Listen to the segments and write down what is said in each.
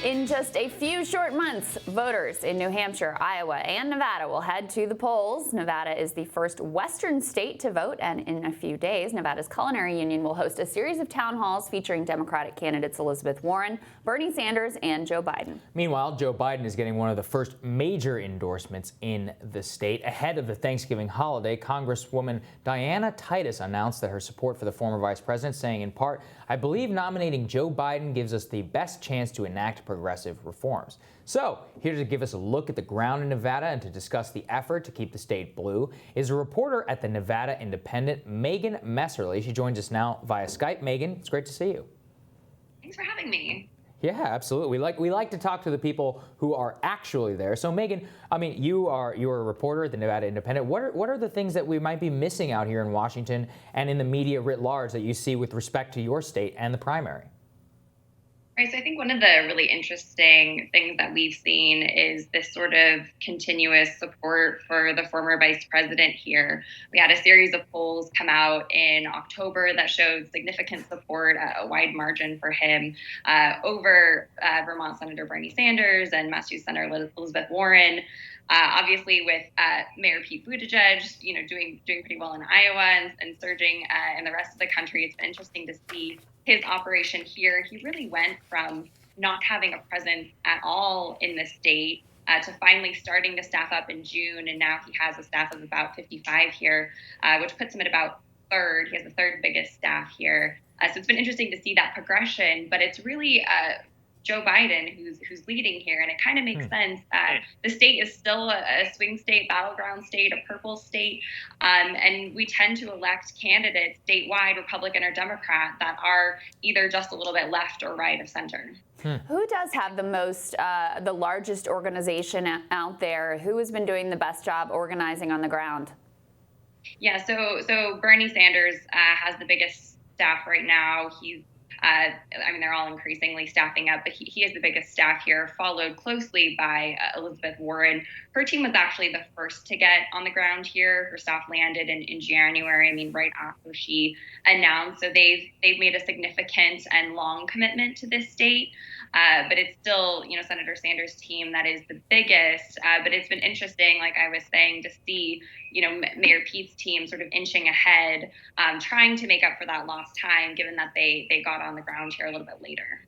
In just a few short months, voters in New Hampshire, Iowa, and Nevada will head to the polls. Nevada is the first Western state to vote, and in a few days, Nevada's Culinary Union will host a series of town halls featuring Democratic candidates Elizabeth Warren, Bernie Sanders, and Joe Biden. Meanwhile, Joe Biden is getting one of the first major endorsements in the state. Ahead of the Thanksgiving holiday, Congresswoman Diana Titus announced that her support for the former vice president, saying in part, "I believe nominating Joe Biden gives us the best chance to enact progressive reforms." So, here to give us a look at the ground in Nevada and to discuss the effort to keep the state blue is a reporter at the Nevada Independent, Megan Messerly. She joins us now via Skype. Megan, it's great to see you. Thanks for having me. Yeah, absolutely. We like to talk to the people who are actually there. So, Megan, I mean, you're a reporter at the Nevada Independent. What are the things that we might be missing out here in Washington and in the media writ large that you see with respect to your state and the primary? Right, so I think one of the really interesting things that we've seen is this sort of continuous support for the former vice president here. We had a series of polls come out in October that showed significant support, a wide margin for him over Vermont Senator Bernie Sanders and Massachusetts Senator Elizabeth Warren. Obviously, with Mayor Pete Buttigieg, doing pretty well in Iowa and surging in the rest of the country, it's been interesting to see his operation here. He really went from not having a presence at all in the state to finally starting to staff up in June, and now he has a staff of about 55 here, which puts him at about third. He has the third biggest staff here. So it's been interesting to see that progression, but it's really Joe Biden who's leading here, and it kind of makes sense. The state is still a swing state, battleground state, a purple state, and we tend to elect candidates statewide, Republican or Democrat, that are either just a little bit left or right of center. Who does have the largest organization out there? Who has been doing the best job organizing on the ground? Yeah, so Bernie Sanders has the biggest staff right now. They're all increasingly staffing up, but he has the biggest staff here, followed closely by Elizabeth Warren. Her team was actually the first to get on the ground here. Her staff landed in January, right after she announced. So they've made a significant and long commitment to this state. But it's still, Senator Sanders' team that is the biggest. But it's been interesting, like I was saying, to see, Mayor Pete's team sort of inching ahead, trying to make up for that lost time, given that they got on the ground here a little bit later.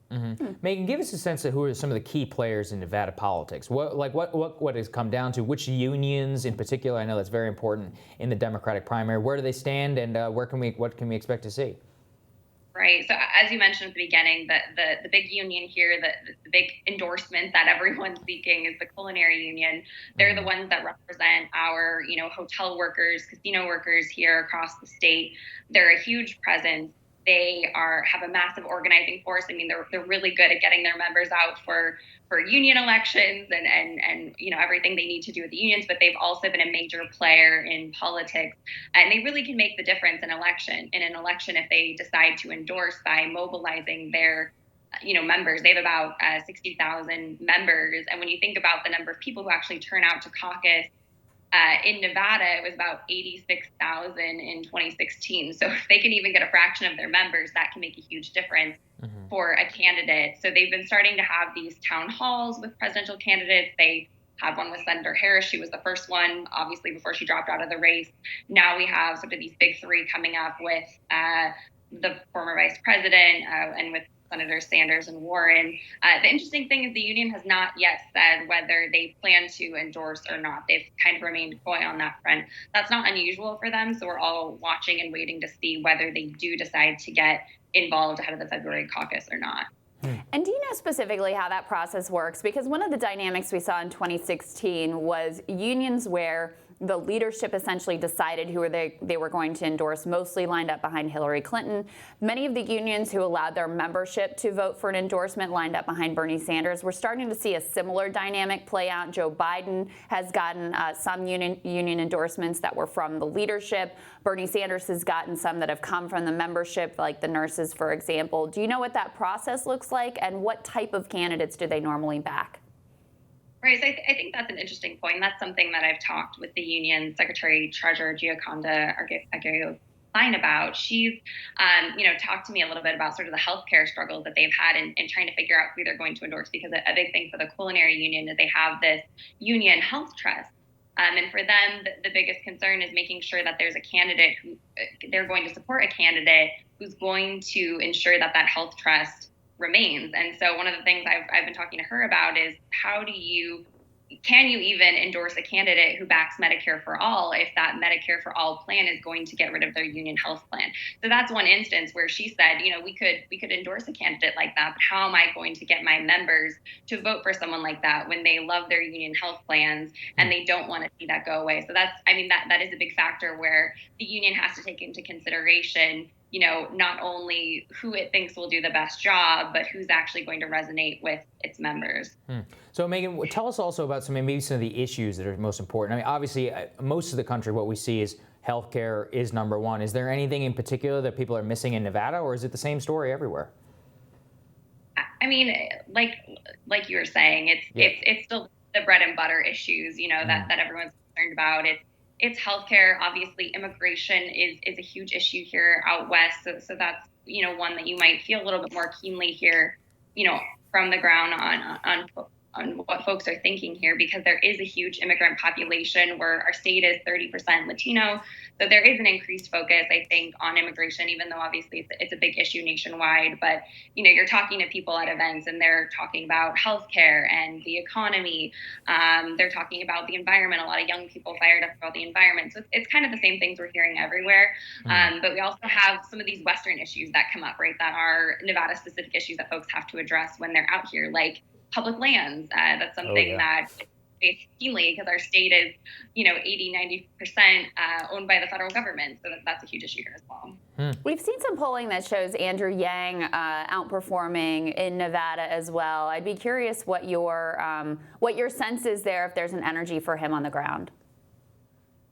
Megan, give us a sense of who are some of the key players in Nevada politics. What has come down to? Which unions in particular? I know that's very important in the Democratic primary. Where do they stand, and what can we expect to see? Right. So as you mentioned at the beginning, the big union here, the big endorsement that everyone's seeking is the Culinary Union. They're the ones that represent our, hotel workers, casino workers here across the state. They're a huge presence. They have a massive organizing force. They're really good at getting their members out for union elections and everything they need to do with the unions, but they've also been a major player in politics, and they really can make the difference in an election if they decide to endorse by mobilizing their members. They have about 60,000 members, and when you think about the number of people who actually turn out to caucus in Nevada, it was about 86,000 in 2016. So if they can even get a fraction of their members, that can make a huge difference for a candidate. So they've been starting to have these town halls with presidential candidates. They had one with Senator Harris. She was the first one, obviously, before she dropped out of the race. Now we have sort of these big three coming up with the former vice president and with Senator Sanders and Warren. The interesting thing is the union has not yet said whether they plan to endorse or not. They've kind of remained coy on that front. That's not unusual for them, so we're all watching and waiting to see whether they do decide to get involved ahead of the February caucus or not. And do you know specifically how that process works? Because one of the dynamics we saw in 2016 was unions where the leadership essentially decided who they were going to endorse, mostly lined up behind Hillary Clinton. Many of the unions who allowed their membership to vote for an endorsement lined up behind Bernie Sanders. We're starting to see a similar dynamic play out. Joe Biden has gotten some union endorsements that were from the leadership. Bernie Sanders has gotten some that have come from the membership, like the nurses, for example. Do you know what that process looks like, and what type of candidates do they normally back? Right. So I think that's an interesting point. That's something that I've talked with the union secretary treasurer Gioconda Arguello sign about. She's, talked to me a little bit about sort of the healthcare struggles that they've had in trying to figure out who they're going to endorse, because a big thing for the culinary union is they have this union health trust. And for them, the biggest concern is making sure that there's a candidate who they're going to support a candidate who's going to ensure that that health trust remains. And so one of the things I've been talking to her about is can you even endorse a candidate who backs Medicare for all if that Medicare for all plan is going to get rid of their union health plan? So that's one instance where she said, we could endorse a candidate like that, but how am I going to get my members to vote for someone like that when they love their union health plans and they don't want to see that go away? So that is a big factor where the union has to take into consideration not only who it thinks will do the best job, but who's actually going to resonate with its members. So Megan, tell us also about some of the issues that are most important. I mean, obviously, most of the country, what we see is healthcare is number one. Is there anything in particular that people are missing in Nevada, or is it the same story everywhere? I mean, like you were saying, it's still the bread and butter issues, that everyone's concerned about. It's healthcare. Obviously, immigration is a huge issue here out west. So that's, one that you might feel a little bit more keenly here, from the ground on what folks are thinking here, because there is a huge immigrant population where our state is 30% Latino. So there is an increased focus, I think, on immigration, even though obviously it's a big issue nationwide. But, you're talking to people at events and they're talking about healthcare and the economy. They're talking about the environment. A lot of young people fired up about the environment. So it's kind of the same things we're hearing everywhere. But we also have some of these Western issues that come up, right, that are Nevada-specific issues that folks have to address when they're out here, like public lands. That's something that face keenly because our state is, 80-90% owned by the federal government. So that's a huge issue here as well. We've seen some polling that shows Andrew Yang outperforming in Nevada as well. I'd be curious what your sense is there, if there's an energy for him on the ground.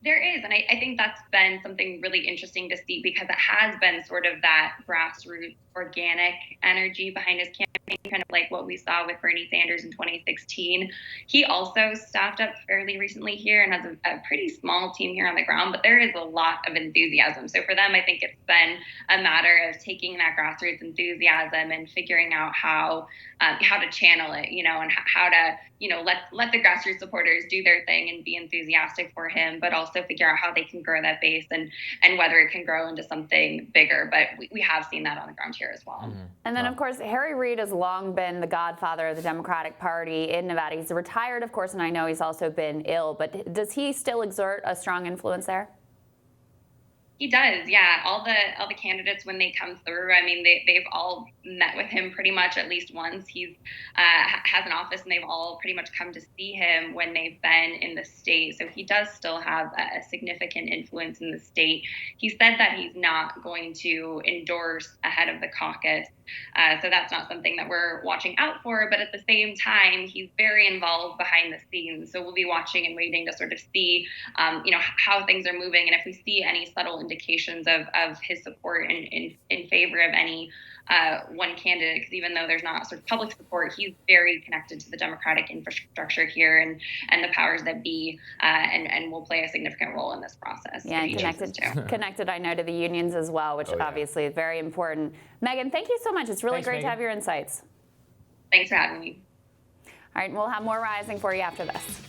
There is, and I think that's been something really interesting to see, because it has been sort of that grassroots, organic energy behind his campaign, kind of like what we saw with Bernie Sanders in 2016. He also staffed up fairly recently here and has a pretty small team here on the ground, but there is a lot of enthusiasm. So for them, I think it's been a matter of taking that grassroots enthusiasm and figuring out how to channel it, and how to, let the grassroots supporters do their thing and be enthusiastic for him, but also figure out how they can grow that base and whether it can grow into something bigger. But we have seen that on the ground here as well. And then, of course, Harry Reid has long been the godfather of the Democratic Party in Nevada. He's retired, of course, and I know he's also been ill, but does he still exert a strong influence there? He does, yeah. All the candidates, when they come through, I mean, they've all met with him pretty much at least once. He's has an office, and they've all pretty much come to see him when they've been in the state. So he does still have a significant influence in the state. He said that he's not going to endorse ahead of the caucus. So that's not something that we're watching out for. But at the same time, he's very involved behind the scenes. So we'll be watching and waiting to sort of see, how things are moving. And if we see any subtle indications of his support in favor of any one candidate, because even though there's not sort of public support, he's very connected to the Democratic infrastructure here and the powers that be, and will play a significant role in this process. Yeah, and connected, I know, to the unions as well, which obviously is very important. Megan, thank you so much. It's really great to have your insights. Thanks for having me. All right, we'll have more Rising for you after this.